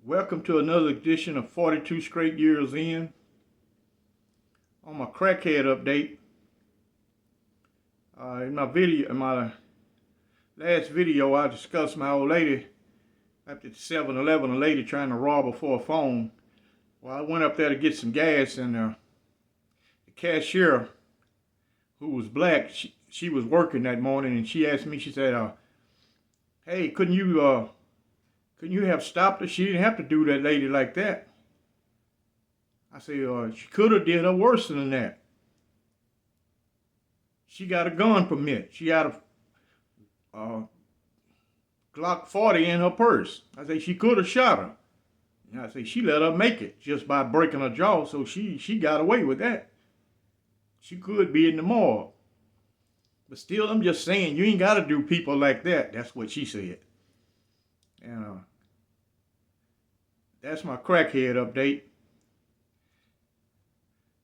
Welcome to another edition of 42 Straight Years In. On my crackhead update, in my last video, I discussed my old lady up at 7-Eleven, a lady trying to rob her for a phone. Well, I went up there to get some gas, and the cashier, who was black, she was working that morning, and she asked me, she said, "Hey, couldn't you have stopped her? She didn't have to do that lady like that." I said, she could have did her worse than that. She got a gun permit. She had a Glock 40 in her purse. I said, she could have shot her. And I said, she let her make it just by breaking her jaw, so she got away with that. She could be in the morgue. But still, I'm just saying, you ain't got to do people like that. That's what she said. And that's my crackhead update.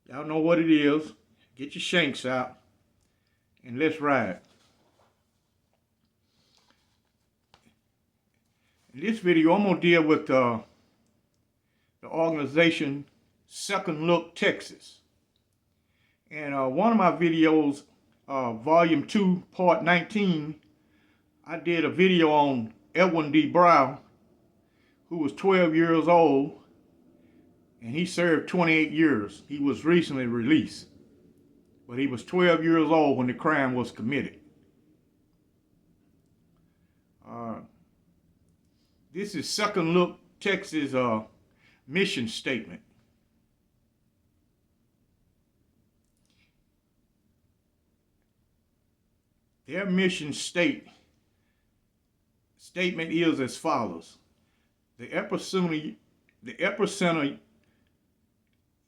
Y'all know what it is. Get your shanks out and let's ride. In this video, I'm going to deal with the organization Second Look Texas. And one of my videos, Volume 2, Part 19, I did a video on Edwin D. Brown, who was 12 years old, and he served 28 years. He was recently released, but he was 12 years old when the crime was committed. This is Second Look Texas mission statement. Their mission statement is as follows. The Epicenter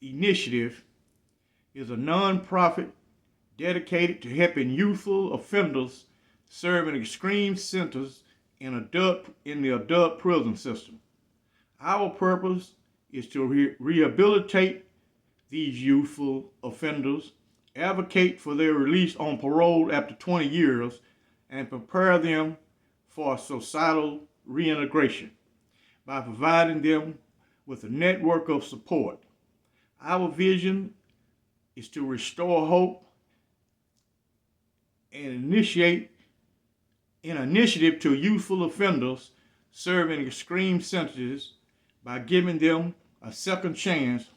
Initiative is a non-profit dedicated to helping youthful offenders serving extreme sentences in the adult prison system. Our purpose is to rehabilitate these youthful offenders, advocate for their release on parole after 20 years, and prepare them for societal reintegration by providing them with a network of support. Our vision is to restore hope and initiate an initiative to youthful offenders serving extreme sentences by giving them a second chance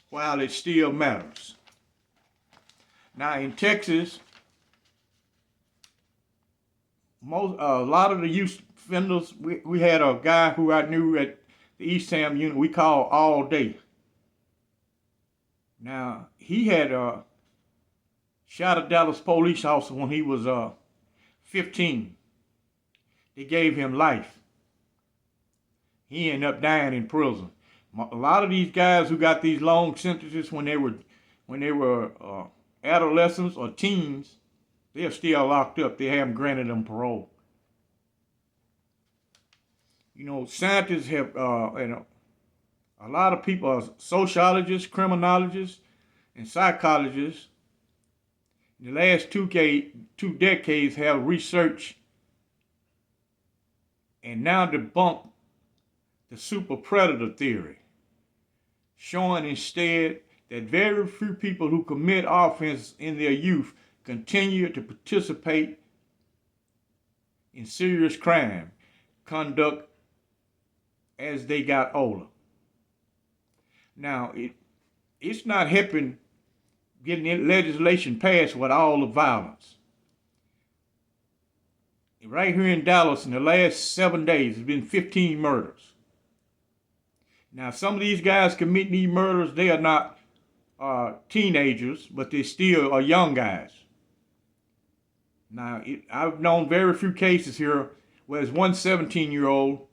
while it still matters. Now in Texas, a lot of the youth offenders, we had a guy who I knew at the East Ham unit we called All Day. Now, he had shot a Dallas police officer when he was 15. They gave him life. He ended up dying in prison. A lot of these guys who got these long sentences when they were adolescents or teens, they're still locked up. They haven't granted them parole. You know, scientists have, a lot of people, sociologists, criminologists, and psychologists, in the last two decades have researched and now debunked the super predator theory, showing instead that very few people who commit offense in their youth continue to participate in serious crime conduct as they got older. Now, it's not helping getting legislation passed with all the violence. Right here in Dallas, in the last 7 days, there's been 15 murders. Now, some of these guys committing these murders, they are not teenagers, but they still are young guys. Now, I've known very few cases here where there's one 17-year-old,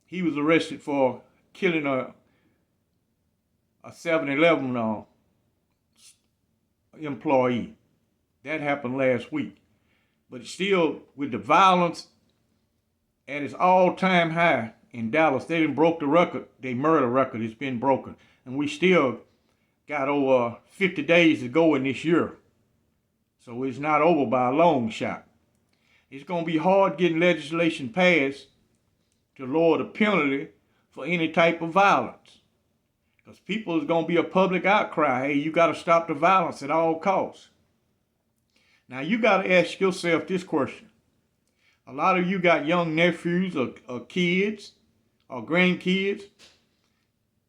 he was arrested for killing a 7-Eleven employee. That happened last week. But still, with the violence at its all-time high in Dallas, they done broke the record. Their murder record has been broken. And we still got over 50 days to go in this year. So it's not over by a long shot. It's going to be hard getting legislation passed to lower the penalty for any type of violence. Because people is going to be a public outcry. Hey, you got to stop the violence at all costs. Now, you got to ask yourself this question. A lot of you got young nephews or kids or grandkids.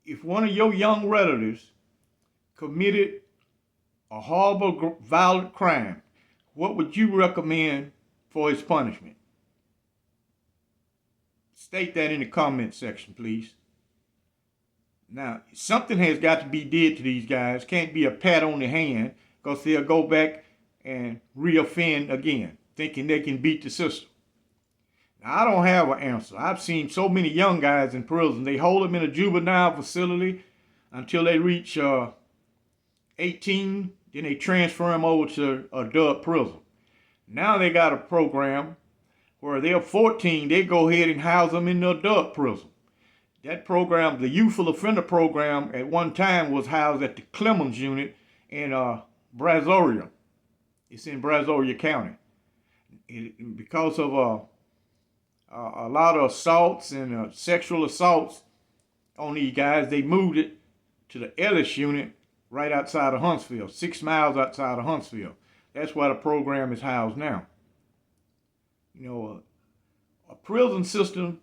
If one of your young relatives committed a horrible, violent crime, what would you recommend for his punishment? State that in the comment section, please. Now, something has got to be did to these guys. Can't be a pat on the hand, because they'll go back and reoffend again, thinking they can beat the system. Now, I don't have an answer. I've seen so many young guys in prison. They hold them in a juvenile facility until they reach 18, then they transfer them over to adult prison. Now they got a program where they're 14, they go ahead and house them in the adult prison. That program, the youthful offender program, at one time was housed at the Clemens unit in Brazoria. It's in Brazoria County. Because of a lot of assaults and sexual assaults on these guys, they moved it to the Ellis unit right outside of Huntsville, 6 miles outside of Huntsville. That's where the program is housed now. You know, a prison system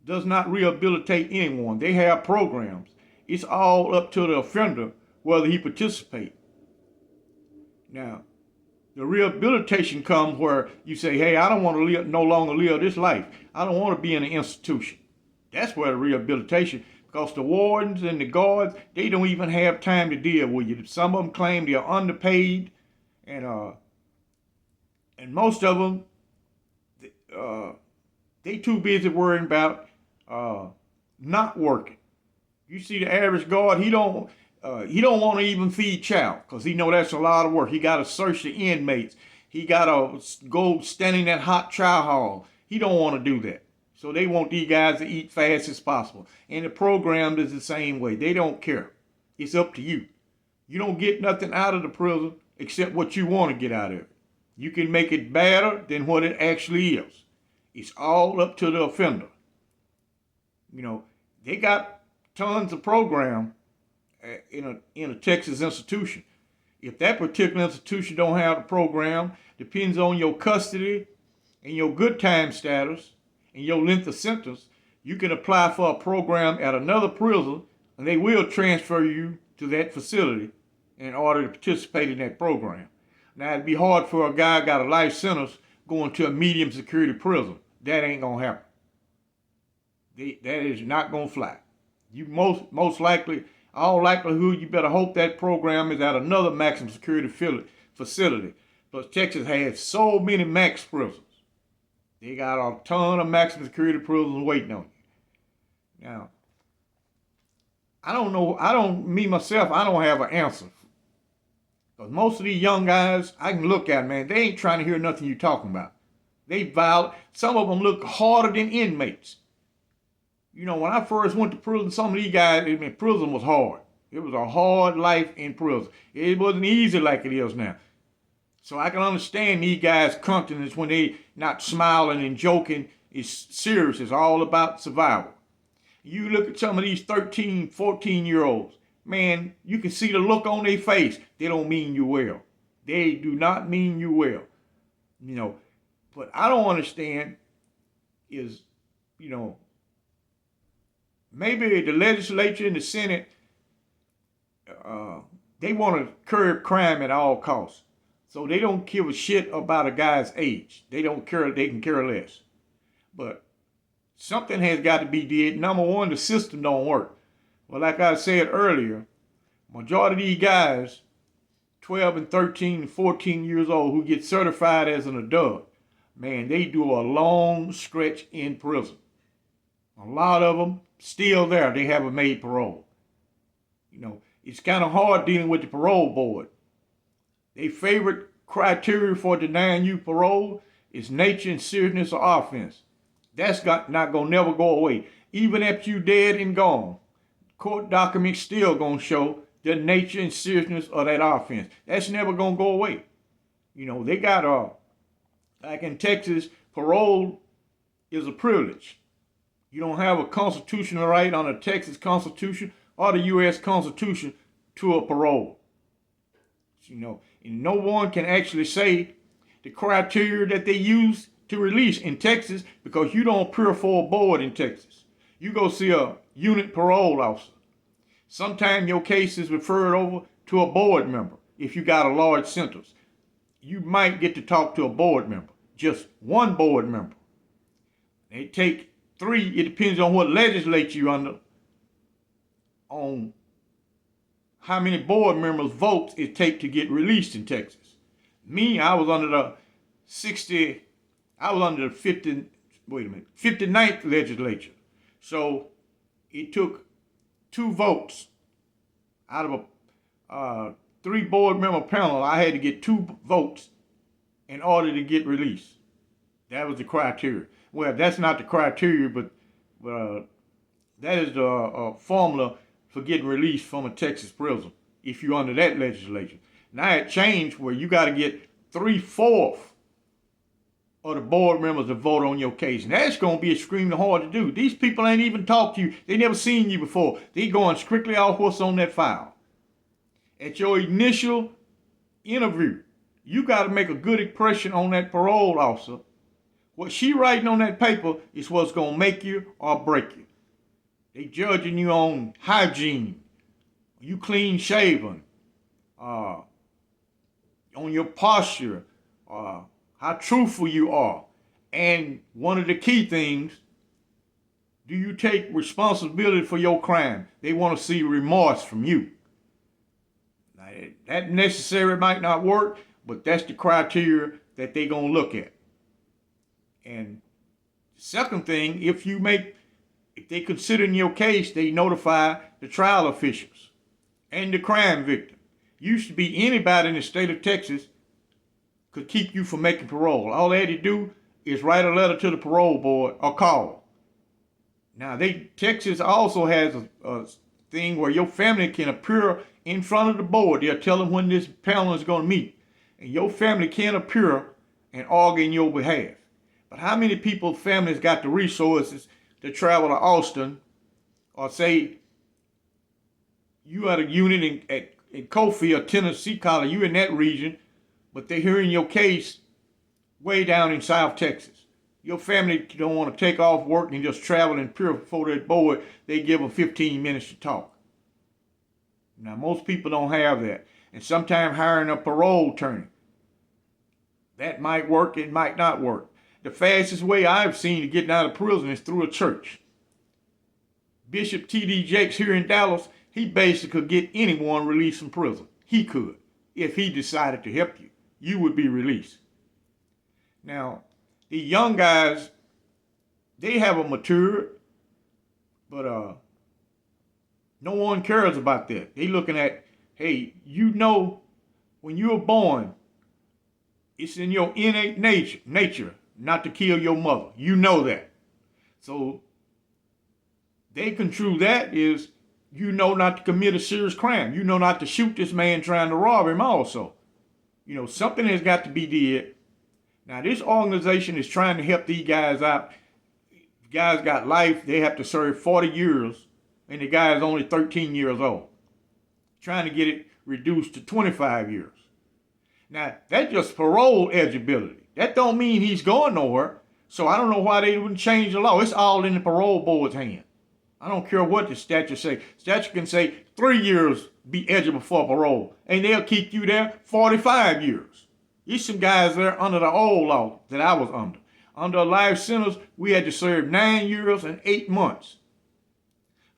does not rehabilitate anyone. They have programs. It's all up to the offender whether he participates. Now, the rehabilitation comes where you say, hey, I don't want to no longer live this life. I don't want to be in an institution. That's where the rehabilitation, because the wardens and the guards, they don't even have time to deal with you. Some of them claim they're underpaid, and most of them, they too busy worrying about not working. You see the average guard, he don't want to even feed chow, because he know that's a lot of work. He got to search the inmates. He got to go stand in that hot chow hall. He don't want to do that. So they want these guys to eat fast as possible. And the program is the same way. They don't care. It's up to you. You don't get nothing out of the prison except what you want to get out of it. You can make it better than what it actually is. It's all up to the offender. You know, they got tons of program in a Texas institution. If that particular institution don't have a program, depends on your custody and your good time status and your length of sentence, you can apply for a program at another prison, and they will transfer you to that facility in order to participate in that program. Now, it'd be hard for a guy who got a life sentence going to a medium security prison. That ain't gonna happen. That is not gonna fly. You most likely, all likelihood, you better hope that program is at another maximum security facility. But Texas has so many max prisons. They got a ton of maximum security prisons waiting on you. Now, I don't know. I don't have an answer. Because most of these young guys, I can look at, man, they ain't trying to hear nothing you talking about. They violent. Some of them look harder than inmates. You know, when I first went to prison, some of these guys, prison was hard. It was a hard life in prison. It wasn't easy like it is now. So I can understand these guys' countenance when they not smiling and joking. It's serious. It's all about survival. You look at some of these 13, 14-year-olds. Man, you can see the look on their face. They don't mean you well. They do not mean you well. You know, but I don't understand is, you know, maybe the legislature and the Senate, they want to curb crime at all costs. So they don't give a shit about a guy's age. They don't care. They can care less. But something has got to be did. Number one, the system don't work. Well, like I said earlier, majority of these guys, 12 and 13 and 14 years old, who get certified as an adult, man, they do a long stretch in prison. A lot of them still there. They haven't made parole. You know, it's kind of hard dealing with the parole board. Their favorite criteria for denying you parole is nature and seriousness of offense. That's not going to never go away. Even after you dead and gone, court documents still going to show the nature and seriousness of that offense. That's never going to go away. You know, they got, like in Texas, parole is a privilege. You don't have a constitutional right on the Texas Constitution or the U.S. Constitution to a parole. And no one can actually say the criteria that they use to release in Texas, because you don't appear for a board in Texas. You go see a unit parole officer. Sometimes your case is referred over to a board member. If you got a large sentence, you might get to talk to a board member, just one board member. They take 3, it depends on what legislature you're under, on how many board members' votes it takes to get released in Texas. Me, I was under the 59th legislature. So it took 2 votes out of a 3 board member panel. I had to get 2 votes in order to get released. That was the criteria. Well, that's not the criteria, but that is the formula for getting released from a Texas prison if you're under that legislation. Now it changed where you got to get 3/4 of the board members to vote on your case. And that's going to be extremely hard to do. These people ain't even talked to you. They never seen you before. They going strictly off what's on that file. At your initial interview, you got to make a good impression on that parole officer. What she writing on that paper is what's going to make you or break you. They judging you on hygiene, you clean shaven, on your posture, how truthful you are. And one of the key things, do you take responsibility for your crime? They want to see remorse from you. Now, that necessarily might not work, but that's the criteria that they're going to look at. And the second thing, if they consider in your case, they notify the trial officials and the crime victim. Used to be anybody in the state of Texas could keep you from making parole. All they had to do is write a letter to the parole board or call. Now, Texas also has a thing where your family can appear in front of the board. They'll tell them when this panel is going to meet. And your family can appear and argue in your behalf. But how many people's families got the resources to travel to Austin, or say you at a unit in Cofield or Tennessee College, you in that region, but they're hearing your case way down in South Texas. Your family don't want to take off work and just travel and appear before that board. They give them 15 minutes to talk. Now, most people don't have that. And sometimes hiring a parole attorney, that might work, it might not work. The fastest way I've seen to getting out of prison is through a church. Bishop T.D. Jakes here in Dallas, he basically could get anyone released from prison. He could. If he decided to help you, you would be released. Now, the young guys, they haven't matured, but no one cares about that. They looking at, hey, when you were born, it's in your innate nature not to kill your mother. You know that. So they construe that is, not to commit a serious crime. Not to shoot this man trying to rob him also. Something has got to be did. Now, this organization is trying to help these guys out. The guys got life. They have to serve 40 years, and the guy is only 13 years old. Trying to get it reduced to 25 years. Now, that's just parole eligibility. That don't mean he's going nowhere. So I don't know why they wouldn't change the law. It's all in the parole board's hand. I don't care what the statute say. Statute can say 3 years be eligible for parole, and they'll keep you there 45 years. There's some guys there under the old law that I was under. Under a life sentence, we had to serve 9 years and 8 months.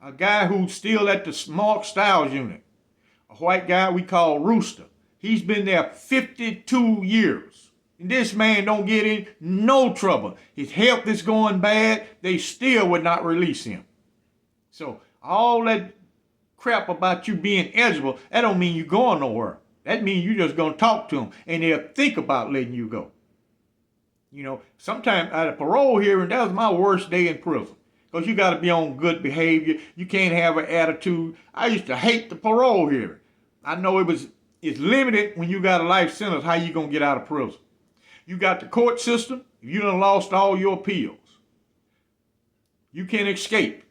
A guy who's still at the Mark Stiles unit, a white guy we call Rooster, he's been there 52 years. And this man don't get in no trouble. His health is going bad. They still would not release him. So all that crap about you being eligible, that don't mean you're going nowhere. That means you're just going to talk to them, and they'll think about letting you go. Sometimes at a parole hearing, that was my worst day in prison. Because you got to be on good behavior. You can't have an attitude. I used to hate the parole hearing. I know it's limited when you got a life sentence, how you going to get out of prison. You got the court system. You done lost all your appeals. You can escape.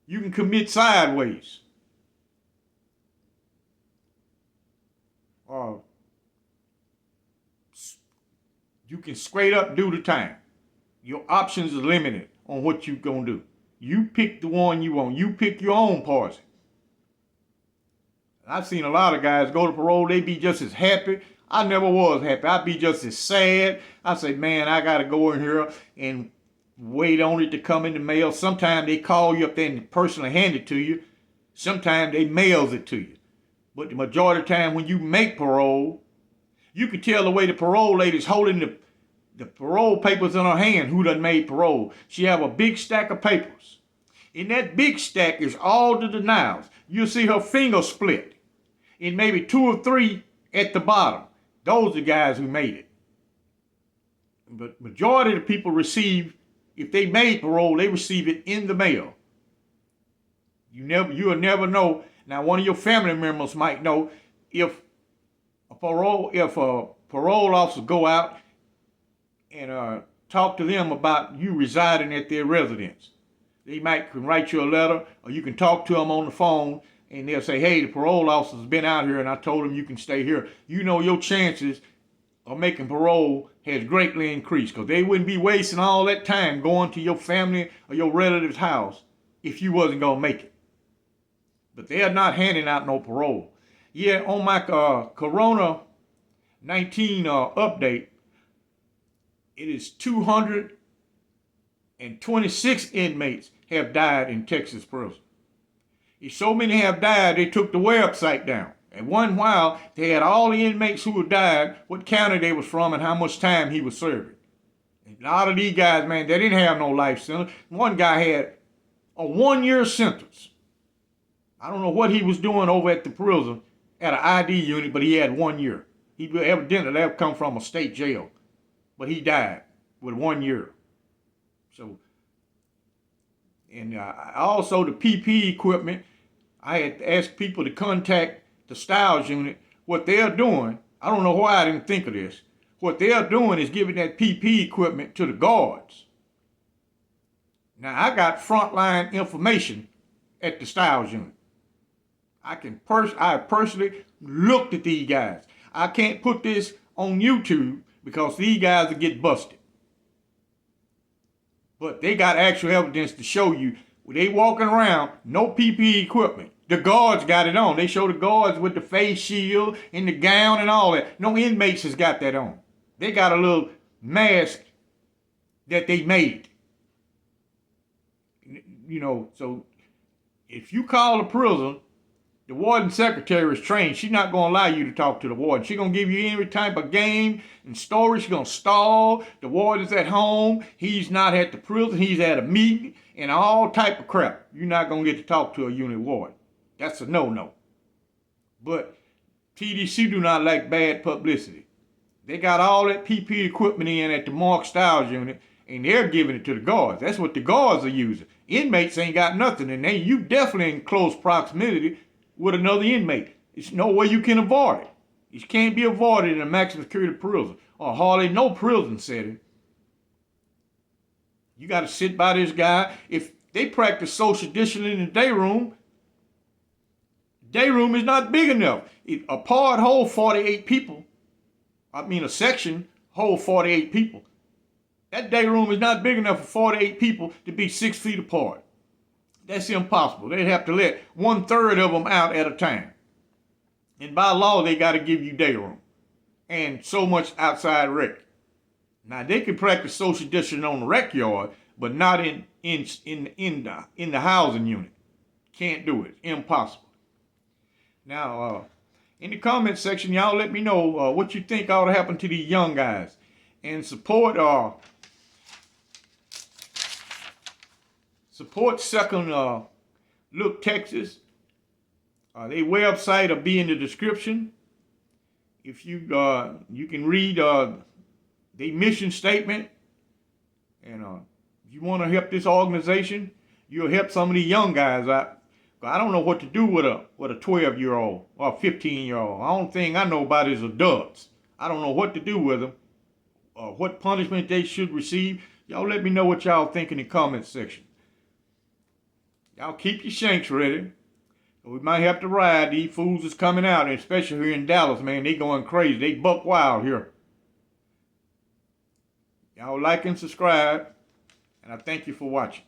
You can commit sideways. Or you can straight up do the time. Your options are limited on what you're going to do. You pick the one you want. You pick your own poison. I've seen a lot of guys go to parole, they be just as happy. I never was happy. I'd be just as sad. I say, man, I got to go in here and wait on it to come in the mail. Sometimes they call you up there and personally hand it to you. Sometimes they mails it to you. But the majority of the time when you make parole, you can tell the way the parole lady's holding the parole papers in her hand who done made parole. She have a big stack of papers. In that big stack is all the denials. You'll see her finger split. And maybe 2 or 3 at the bottom. Those are the guys who made it. But majority of the people receive, if they made parole, they receive it in the mail. You'll never know. Now, one of your family members might know if a parole officer go out and talk to them about you residing at their residence. They might can write you a letter, or you can talk to them on the phone, and they'll say, hey, the parole officer's been out here, and I told him you can stay here. You know your chances of making parole has greatly increased, because they wouldn't be wasting all that time going to your family or your relative's house if you wasn't going to make it. But they are not handing out no parole. Yeah, on my Corona-19 update, it is 226 inmates have died in Texas prison. If so many have died, they took the website down. At one while, they had all the inmates who had died, what county they was from, and how much time he was serving. And a lot of these guys, man, they didn't have no life sentence. One guy had a 1-year sentence. I don't know what he was doing over at the prison at an ID unit, but he had 1 year. He evidently had come from a state jail, but he died with 1 year. So, and also the PPE equipment, I had asked people to contact the Styles unit. What they're doing, I don't know why I didn't think of this. What they're doing is giving that PPE equipment to the guards. Now, I got frontline information at the Styles unit. I personally looked at these guys. I can't put this on YouTube because these guys will get busted. But they got actual evidence to show you. They walking around, no PPE equipment. The guards got it on. They show the guards with the face shield and the gown and all that. No inmates has got that on. They got a little mask that they made. You know, so if you call the prison, the warden secretary is trained. She's not going to allow you to talk to the warden. She's going to give you any type of game and story. She's going to stall. The warden's at home. He's not at the prison. He's at a meeting and all type of crap. You're not going to get to talk to a unit warden. That's a no-no. But TDC do not like bad publicity. They got all that PPE equipment in at the Mark Styles unit, and they're giving it to the guards. That's what the guards are using. Inmates ain't got nothing, and you definitely in close proximity with another inmate. There's no way you can avoid it. It can't be avoided in a maximum security prison or hardly no prison setting. You got to sit by this guy. If they practice social distancing in the day room is not big enough. A pod hold 48 people. A section hold 48 people. That day room is not big enough for 48 people to be 6 feet apart. That's impossible. They'd have to let 1/3 of them out at a time. And by law, they got to give you day room and so much outside rec. Now, they can practice social distancing on the rec yard, but not in the housing unit. Can't do it. Impossible. Now, in the comment section, y'all let me know what you think ought to happen to these young guys. And support Second Look Texas. Their website will be in the description. If you can read their mission statement, and if you want to help this organization, you'll help some of these young guys out. I don't know what to do with a 12-year-old or a 15-year-old. The only thing I know about is adults. I don't know what to do with them, or what punishment they should receive. Y'all let me know what y'all think in the comment section. Y'all keep your shanks ready. We might have to ride. These fools is coming out, and especially here in Dallas, man. They going crazy. They buck wild here. Y'all like and subscribe, and I thank you for watching.